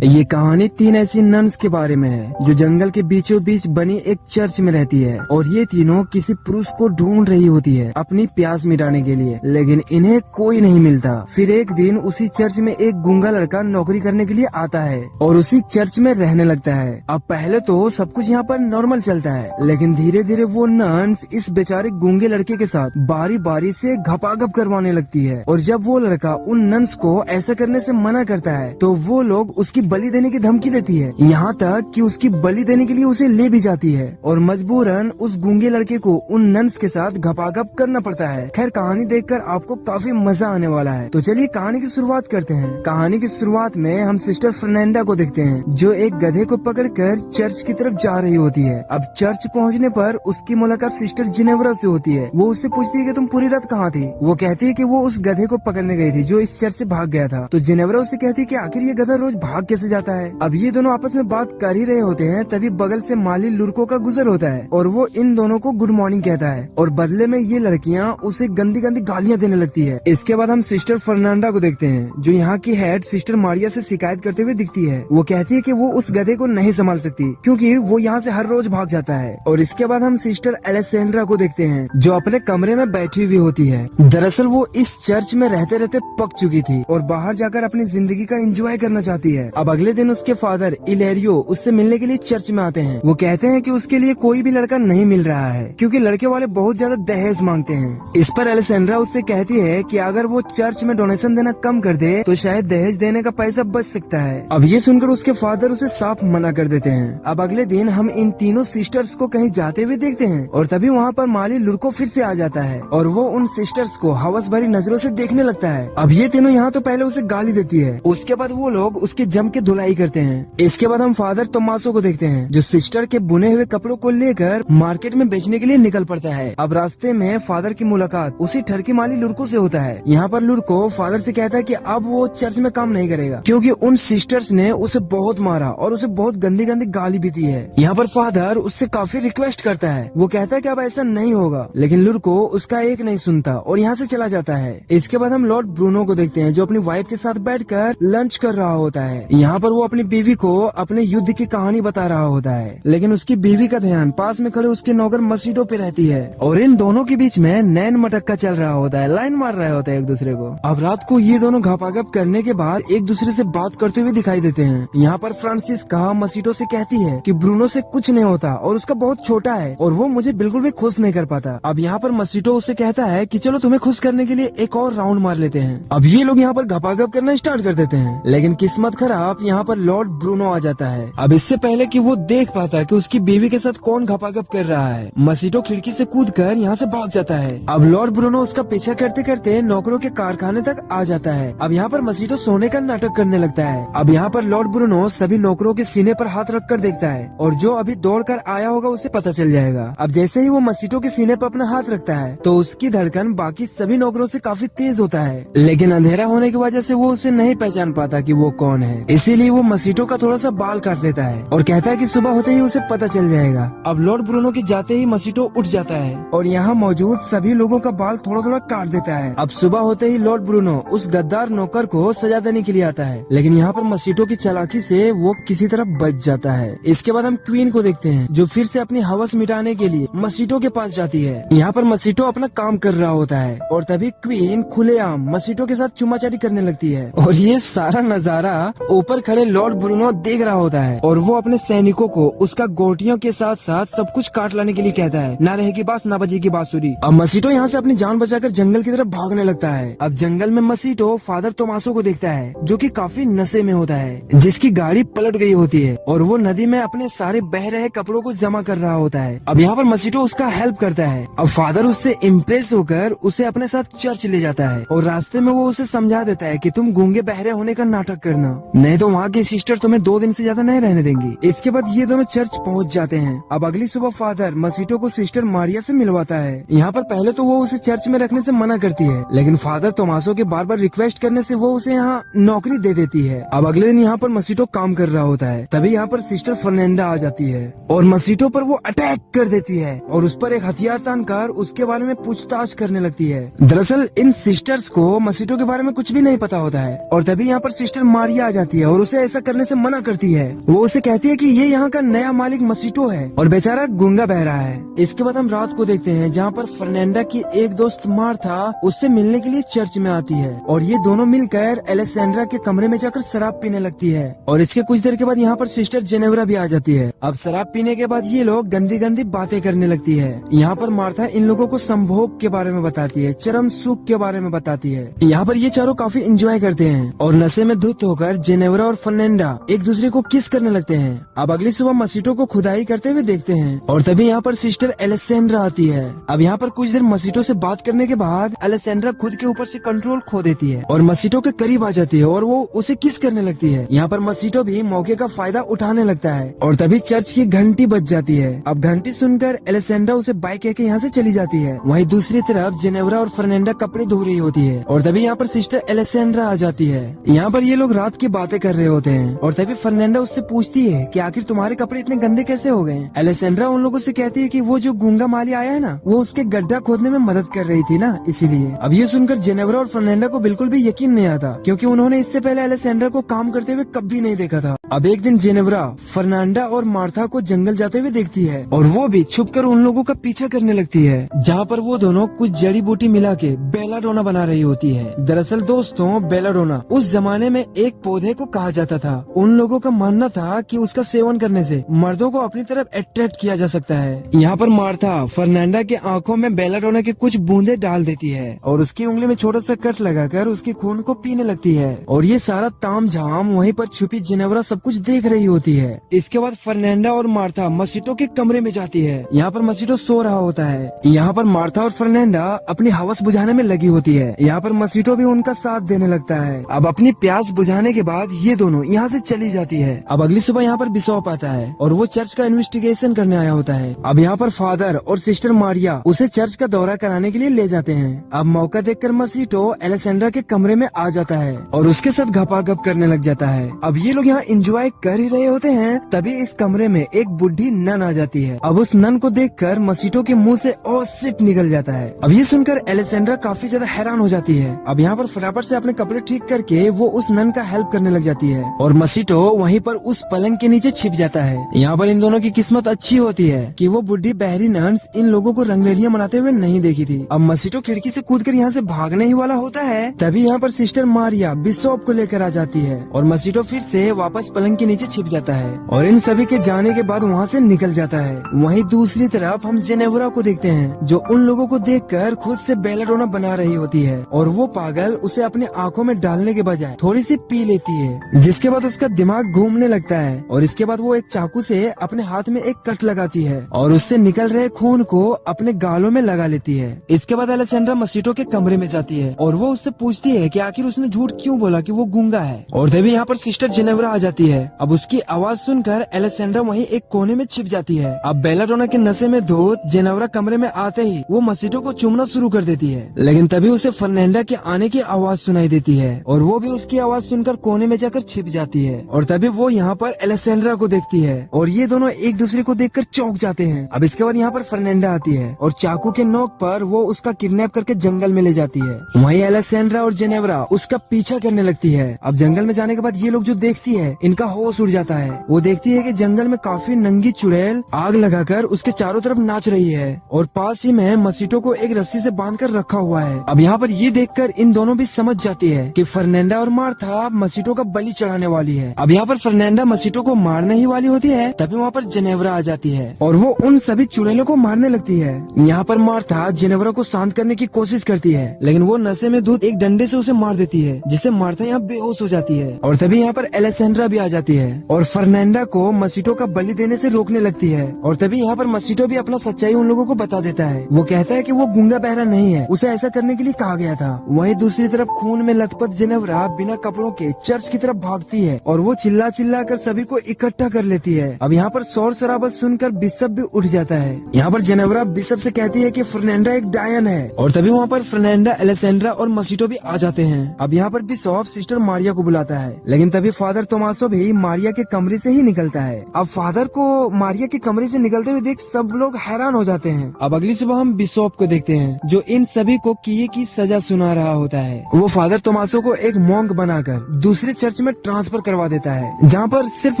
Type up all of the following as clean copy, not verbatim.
ये कहानी 3 ऐसी नन्स के बारे में है जो जंगल के बीचों बीच बनी एक चर्च में रहती है और ये तीनों किसी पुरुष को ढूंढ रही होती है अपनी प्यास मिटाने के लिए, लेकिन इन्हें कोई नहीं मिलता। फिर एक दिन उसी चर्च में एक गूंगा लड़का नौकरी करने के लिए आता है और उसी चर्च में रहने लगता है। अब पहले तो सब कुछ यहाँ पर नॉर्मल चलता है, लेकिन धीरे धीरे वो नन्स इस बेचारे गूंगे लड़के के साथ बारी बारी से घपाघप करवाने लगती है और जब वो लड़का उन नन्स को ऐसा करने से मना करता है तो वो लोग उसकी बलि देने की धमकी देती है, यहाँ तक कि उसकी बलि देने के लिए उसे ले भी जाती है और मजबूरन उस गूंगे लड़के को उन नन्स के साथ घपाघप करना पड़ता है। खैर कहानी देखकर आपको काफी मजा आने वाला है, तो चलिए कहानी की शुरुआत करते हैं। कहानी की शुरुआत में हम सिस्टर फर्नांडा को देखते हैं जो एक गधे को पकड़कर चर्च की तरफ जा रही होती है। अब चर्च पहुँचने पर उसकी मुलाकात सिस्टर जिनेवरा से होती है। वो उससे पूछती है कि तुम पूरी रात कहाँ थी। वो कहती है कि वो उस गधे को पकड़ने गई थी जो इस चर्च से भाग गया था। तो जिनेवरा उससे कहती है कि आखिर ये गधा रोज भाग कैसे जाता है। अब ये दोनों आपस में बात कर ही रहे होते हैं, तभी बगल से माली लुरको का गुजर होता है और वो इन दोनों को गुड मॉर्निंग कहता है और बदले में ये लड़कियां उसे गंदी गंदी गालियां देने लगती है। इसके बाद हम सिस्टर फर्नांडा को देखते हैं जो यहाँ की हेड सिस्टर मारिया से शिकायत करते हुए दिखती है। वो कहती है कि वो उस गधे को नहीं संभाल सकती क्योंकि वो यहाँ से हर रोज भाग जाता है। और इसके बाद हम सिस्टर एलेसेंड्रा को देखते हैं जो अपने कमरे में बैठी हुई होती है। दरअसल वो इस चर्च में रहते रहते पक चुकी थी और बाहर जाकर अपनी जिंदगी का एंजॉय करना चाहती है। अब अगले दिन उसके फादर इलेरियो उससे मिलने के लिए चर्च में आते हैं। वो कहते हैं कि उसके लिए कोई भी लड़का नहीं मिल रहा है क्योंकि लड़के वाले बहुत ज्यादा दहेज मांगते हैं। इस पर एलेसेंड्रा उससे कहती है कि अगर वो चर्च में डोनेशन देना कम कर दे तो शायद दहेज देने का पैसा बच सकता है। अब ये सुनकर उसके फादर उसे साफ मना कर देते हैं। अब अगले दिन हम इन तीनों सिस्टर्स को कहीं जाते हुए देखते हैं और तभी वहाँ पर माली लुरको फिर से आ जाता है और वो उन सिस्टर्स को हवस भरी नजरों से देखने लगता है। अब ये तीनों यहाँ तो पहले उसे गाली देती है, उसके बाद वो लोग उसके जम के धुलाई करते हैं। इसके बाद हम फादर तोमासो को देखते हैं जो सिस्टर के बुने हुए कपड़ों को लेकर मार्केट में बेचने के लिए निकल पड़ता है। अब रास्ते में फादर की मुलाकात उसी ठरकी माली लुरको से होता है। यहाँ पर लुरको फादर से कहता है कि अब वो चर्च में काम नहीं करेगा क्योंकि उन सिस्टर्स ने उसे बहुत मारा और उसे बहुत गंदी गंदी गाली भी दी है। यहाँ पर फादर उससे काफी रिक्वेस्ट करता है। वो कहता है कि अब ऐसा नहीं होगा, लेकिन लुरको उसका एक नहीं सुनता और यहाँ से चला जाता है। इसके बाद हम लॉर्ड ब्रूनो को देखते हैं जो अपनी वाइफ के साथ बैठकर लंच कर रहा होता है। यहाँ पर वो अपनी बीवी को अपने युद्ध की कहानी बता रहा होता है, लेकिन उसकी बीवी का ध्यान पास में खड़े उसके नौकर मसीडो पे रहती है और इन दोनों के बीच में नैन मटक्का चल रहा होता है, लाइन मार रहे होते हैं एक दूसरे को। अब रात को ये दोनों घापाघप करने के बाद एक दूसरे से बात करते हुए दिखाई देते हैं। यहाँ पर फ्रांसिस्का मसीडो से कहती है कि ब्रूनो से कुछ नहीं होता और उसका बहुत छोटा है और वो मुझे बिल्कुल भी खुश नहीं कर पाता। अब यहाँ पर मसीडो उससे कहता है कि चलो तुम्हें खुश करने के लिए एक और राउंड मार लेते हैं। अब ये लोग यहाँ पर घपाघप करना स्टार्ट कर देते हैं, लेकिन किस्मत खराब यहाँ पर लॉर्ड ब्रूनो आ जाता है। अब इससे पहले कि वो देख पाता कि उसकी बीवी के साथ कौन घपाघप कर रहा है, मसीडो खिड़की से कूदकर यहाँ से भाग जाता है। अब लॉर्ड ब्रूनो उसका पीछा करते करते नौकरों के कारखाने तक आ जाता है। अब यहाँ पर मसीडो सोने का नाटक करने लगता है। अब यहाँ पर लॉर्ड ब्रूनो सभी नौकरों के सीने पर हाथ रखकर देखता है और जो अभी दौड़कर आया होगा उसे पता चल जाएगा। अब जैसे ही वो मसीडो के सीने पर अपना हाथ रखता है तो उसकी धड़कन बाकी सभी नौकरों से काफी तेज होता है, लेकिन अंधेरा होने की वजह से वो उसे नहीं पहचान पाता कि वो कौन है। इसीलिए वो मसीडो का थोड़ा सा बाल काट लेता है और कहता है कि सुबह होते ही उसे पता चल जाएगा। अब लॉर्ड ब्रूनो के जाते ही मसीडो उठ जाता है और यहाँ मौजूद सभी लोगों का बाल थोड़ा थोड़ा काट देता है। अब सुबह होते ही लॉर्ड ब्रूनो उस गद्दार नौकर को सजा देने के लिए आता है, लेकिन यहाँ पर मसीडो की चालाकी से वो किसी तरह बच जाता है। इसके बाद हम क्वीन को देखते हैं जो फिर से अपनी हवस मिटाने के लिए मसीडो के पास जाती है। यहाँ पर मसीडो अपना काम कर रहा होता है और तभी क्वीन खुलेआम मसीडो के साथ चुम्माचाटी करने लगती है और ये सारा नजारा ऊपर खड़े लॉर्ड ब्रूनो देख रहा होता है और वो अपने सैनिकों को उसका गोटियों के साथ साथ सब कुछ काट लाने के लिए कहता है। ना रहेगी बात ना बजेगी बांसुरी। अब मसीडो यहाँ से अपनी जान बचाकर जंगल की तरफ भागने लगता है। अब जंगल में मसीडो फादर तोमासो को देखता है जो कि काफी नशे में होता है, जिसकी गाड़ी पलट गई होती है और वो नदी में अपने सारे बह रहे कपड़ों को जमा कर रहा होता है। अब यहाँ पर मसीडो उसका हेल्प करता है। अब फादर उससे इम्प्रेस होकर उसे अपने साथ चर्च ले जाता है और रास्ते में वो उसे समझा देता है कि तुम गूंगे बहरे होने का नाटक करना, नहीं तो वहाँ की सिस्टर तुम्हें 2 दिन से ज्यादा नहीं रहने देंगी। इसके बाद ये दोनों चर्च पहुँच जाते हैं। अब अगली सुबह फादर मसीडो को सिस्टर मारिया से मिलवाता है। यहाँ पर पहले तो वो उसे चर्च में रखने से मना करती है, लेकिन फादर तोमासो के बार बार रिक्वेस्ट करने से वो उसे यहाँ नौकरी दे देती है। अब अगले दिन यहाँ पर मसीडो काम कर रहा होता है, तभी यहाँ पर सिस्टर फर्नांडा आ जाती है और मसीडो पर वो अटैक कर देती है और उस पर एक हथियार तानकर उसके बारे में पूछताछ करने लगती है। दरअसल इन सिस्टर्स को मसीडो के बारे में कुछ भी नहीं पता होता है और तभी यहाँ पर सिस्टर मारिया आ जाती है और उसे ऐसा करने से मना करती है। वो उसे कहती है कि ये यहाँ का नया मालिक मसीटो है और बेचारा गूंगा बह रहा है। इसके बाद हम रात को देखते हैं जहाँ पर फर्नांडा की एक दोस्त मार्था उससे मिलने के लिए चर्च में आती है और ये दोनों मिलकर एलेसेंड्रा के कमरे में जाकर शराब पीने लगती है। और इसके कुछ देर के बाद यहाँ पर सिस्टर जेनेवरा भी आ जाती है। अब शराब पीने के बाद ये लोग गंदी गंदी बातें करने लगती है। यहाँ पर मार्था इन लोगों को संभोग के बारे में बताती है, चरम सुख के बारे में बताती है। यहाँ पर ये चारों काफी एंजॉय करते हैं और नशे में धुत होकर जेनेवरा और फर्नांडा एक दूसरे को किस करने लगते हैं। अब अगली सुबह मसीटो को खुदाई करते हुए देखते हैं और तभी यहाँ पर सिस्टर एलेसेंड्रा आती है। अब यहाँ पर कुछ देर मसीटो से बात करने के बाद एलेसेंड्रा खुद के ऊपर से कंट्रोल खो देती है और मसीटो के करीब आ जाती है और वो उसे किस करने लगती है। यहाँ पर मसीटो भी मौके का फायदा उठाने लगता है और तभी चर्च की घंटी बज जाती है। अब घंटी सुनकर एलेसेंड्रा उसे बाय कह के यहाँ से चली जाती है। वहीं दूसरी तरफ जेनेवरा और फर्नांडा कपड़े धो रही होती है और तभी यहाँ पर सिस्टर एलेसेंड्रा आ जाती है। यहाँ पर ये लोग रात की बातें कर रहे होते हैं और तभी फर्नांडा उससे पूछती है कि आखिर तुम्हारे कपड़े इतने गंदे कैसे हो गए। एलेसेंड्रा उन लोगों से कहती है कि वो जो गूंगा माली आया है ना, वो उसके गड्ढा खोदने में मदद कर रही थी ना, इसीलिए। अब ये सुनकर जेनेवरा और फर्नांडा को बिल्कुल भी यकीन नहीं आता क्योंकि उन्होंने इससे पहले एलेसेंड्रा को काम करते हुए कभी नहीं देखा था। अब एक दिन जेनेवरा फर्नांडा और मार्था को जंगल जाते हुए देखती है और वो भी छुपकर उन लोगों का पीछा करने लगती है, जहाँ पर वो दोनों कुछ जड़ी बूटी मिला के बेलाडोना बना रही होती है। दरअसल दोस्तों, बेलाडोना उस जमाने में एक पौधे को कहा जाता था। उन लोगों का मानना था कि उसका सेवन करने से मर्दों को अपनी तरफ अट्रैक्ट किया जा सकता है। यहाँ पर मार्था फर्नांडा के आंखों में बेलाडोना के कुछ बूंदे डाल देती है और उसकी उंगली में छोटा सा कट लगाकर उसके खून को पीने लगती है और ये सारा तामझाम वहीं पर छुपी जेनेवरा सब कुछ देख रही होती है। इसके बाद फर्नांडा और मार्था मसीटो के कमरे में जाती है। यहाँ पर मसीटो सो रहा होता है। यहाँ पर मार्था और फर्नांडा अपनी हवस बुझाने में लगी होती है। यहाँ पर मसीटो भी उनका साथ देने लगता है। अब अपनी प्यास बुझाने के बाद ये दोनों यहाँ से चली जाती है। अब अगली सुबह यहाँ पर बिशॉप आता है और वो चर्च का इन्वेस्टिगेशन करने आया होता है। अब यहाँ पर फादर और सिस्टर मारिया उसे चर्च का दौरा कराने के लिए ले जाते हैं। अब मौका देखकर मसीटो एलेसेंड्रा के कमरे में आ जाता है और उसके साथ घपाघप करने लग जाता है। अब ये लोग यहाँ एंजॉय कर ही रहे होते हैं, तभी इस कमरे में एक बुढ़ी नन आ जाती है। अब उस नन को देखकर मसीटो के मुंह से ओ शिट निकल जाता है। अब ये सुनकर एलेसेंड्रा काफी ज्यादा हैरान हो जाती है। अब यहाँ पर फटाफट से अपने कपड़े ठीक करके वो उस नन का हेल्प करने लग जाती है और मसीटो वहीं पर उस पलंग के नीचे छिप जाता है। यहाँ पर इन दोनों की किस्मत अच्छी होती है कि वो बुढ़ी बहरी नन्स इन लोगों को रंगरेलियां मनाते हुए नहीं देखी थी। अब मसीटो खिड़की से कूदकर यहाँ से भागने ही वाला होता है, तभी यहाँ पर सिस्टर मारिया बिशॉप को लेकर आ जाती है और मसीटो फिर से वापस पलंग के नीचे छिप जाता है और इन सभी के जाने के बाद वहाँ से निकल जाता है। वहीं दूसरी तरफ हम जेनेवरा को देखते हैं जो उन लोगों को देखकर खुद से बेलाडोना बना रही होती है और वो पागल उसे अपने आंखों में डालने के बजाय थोड़ी सी पी लेती है, जिसके बाद उसका दिमाग घूमने लगता है और इसके बाद वो एक चाकू से अपने हाथ में एक कट लगाती है और उससे निकल रहे खून को अपने गालों में लगा लेती है। इसके बाद एलेसेंड्रा मसीटो के कमरे में जाती है और वो उससे पूछती है कि आखिर उसने झूठ क्यों बोला कि वो गूंगा है और तभी यहाँ पर सिस्टर जेनेवरा आ जाती है। अब उसकी आवाज सुनकर एलेसेंड्रा वहीं एक कोने में छिप जाती है। अब बेलाडोना के नशे में धुत जेनेवरा कमरे में आते ही वो मसीटो को चूमना शुरू कर देती है, लेकिन तभी उसे फर्नांडा के आने की आवाज सुनाई देती है और वो भी उसकी आवाज सुनकर कोने में जाकर छिप जाती है और तभी वो यहाँ पर एलेसेंड्रा को देखती है और ये दोनों एक दूसरे को देखकर चौंक जाते हैं। अब इसके बाद यहाँ पर फर्नांडा आती है और चाकू के नोक पर वो उसका किडनैप करके जंगल में ले जाती है। वहीं एलेसेंड्रा और जेनेवरा उसका पीछा करने लगती है। अब जंगल में जाने के बाद ये लोग जो देखती है इनका होश उड़ जाता है। वो देखती है कि जंगल में काफी नंगी चुड़ैल आग लगाकर उसके चारों तरफ नाच रही है और पास ही में मसीटो को एक रस्सी से बांधकर रखा हुआ है। अब यहाँ पर ये देखकर इन दोनों भी समझ जाती है कि फर्नांडा और मार्था मसीटो का बलि चढ़ाने वाली है। अब यहाँ पर फर्नांडा मसीटो को मारने ही वाली होती है, तभी वहाँ पर जेनेवरा आ जाती है और वो उन सभी चुड़ैलों को मारने लगती है। यहाँ पर मार्था जेनेवरा को शांत करने की कोशिश करती है, लेकिन वो नशे में धुत एक डंडे से उसे मार देती है, जिससे मार्था यहाँ बेहोश हो जाती है और तभी यहाँ पर एलेसेंड्रा भी आ जाती है और फर्नांडा को मसीटो का बलि देने से रोकने लगती है और तभी यहाँ पर मसीटो भी अपना सच्चाई उन लोगों को बता देता है। वो कहता है कि वो गूंगा बहरा नहीं है, उसे ऐसा करने के लिए कहा गया था। वहीं दूसरी तरफ खून में लथपथ जेनेवरा बिना कपड़ों के चर्च की तरफ भागती है और वो चिल्ला चिल्ला कर सभी को इकट्ठा कर लेती है। अब यहाँ पर शोर शराबा सुनकर बिशप भी उठ जाता है। यहाँ पर जेनेवरा बिशप से कहती है कि फर्नांडा एक डायन है और तभी वहाँ पर फर्नांडा, एलेसेंड्रा और मसीटो भी आ जाते हैं। अब यहाँ पर बिशप सिस्टर मारिया को बुलाता है, लेकिन तभी फादर तोमासो भी मारिया के कमरे से ही निकलता है। अब फादर को मारिया के कमरे से निकलते हुए देख सब लोग हैरान हो जाते हैं। अब अगली सुबह हम बिशप को देखते हैं जो इन सभी को किए की सजा सुना रहा होता है। वो फादर तोमासो को एक मॉन्क बनाकर दूसरे चर्च चर्च में ट्रांसफर करवा देता है, जहाँ पर सिर्फ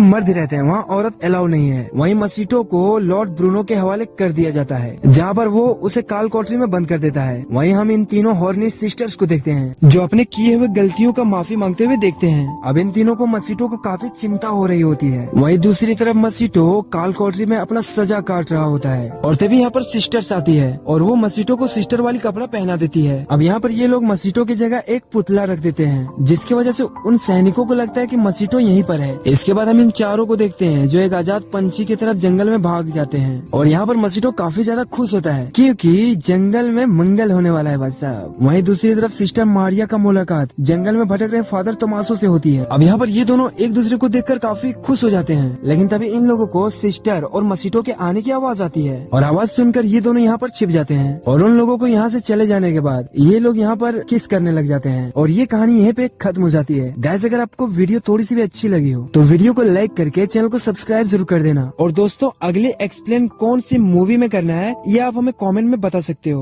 मर्द रहते हैं, वहाँ औरत अलाउ नहीं है। वहीं मसीटो को लॉर्ड ब्रूनो के हवाले कर दिया जाता है, जहाँ पर वो उसे काल कोठरी में बंद कर देता है। वहीं हम इन तीनों हॉर्नी सिस्टर्स को देखते हैं, जो अपने किए हुए गलतियों का माफी मांगते हुए देखते हैं। अब इन तीनों को मसीटो को काफी चिंता हो रही होती है। वहीं दूसरी तरफ मसीटो काल कोठरी में अपना सजा काट रहा होता है, और तभी यहाँ पर सिस्टर्स आती है और वो मसीटो को सिस्टर वाली कपड़ा पहना देती है। अब यहाँ पर ये लोग मसीटो की जगह एक पुतला रख देते हैं, जिसकी वजह से उन सैनिकों को लगता है कि मसीटो यहीं पर है। इसके बाद हम इन चारों को देखते हैं, जो एक आजाद पंछी की तरफ जंगल में भाग जाते हैं, और यहाँ पर मसीटो काफी ज्यादा खुश होता है, क्योंकि जंगल में मंगल होने वाला है भाई साहब। वहीं दूसरी तरफ सिस्टर मारिया का मुलाकात जंगल में भटक रहे फादर तोमासो से होती है। अब यहाँ पर ये दोनों एक दूसरे को देखकर काफी खुश हो जाते हैं, लेकिन तभी इन लोगों को सिस्टर और मसीटो के आने की आवाज आती है, और आवाज सुनकर ये दोनों यहाँ पर छिप जाते हैं। और उन लोगों को यहाँ से चले जाने के बाद ये लोग यहाँ पर किस करने लग जाते हैं, और ये कहानी यहीं पे खत्म हो जाती है। गाइस, अगर आपको वीडियो थोड़ी सी भी अच्छी लगी हो तो वीडियो को लाइक करके चैनल को सब्सक्राइब जरूर कर देना। और दोस्तों, अगले एक्सप्लेन कौन सी मूवी में करना है ये आप हमें कमेंट में बता सकते हो।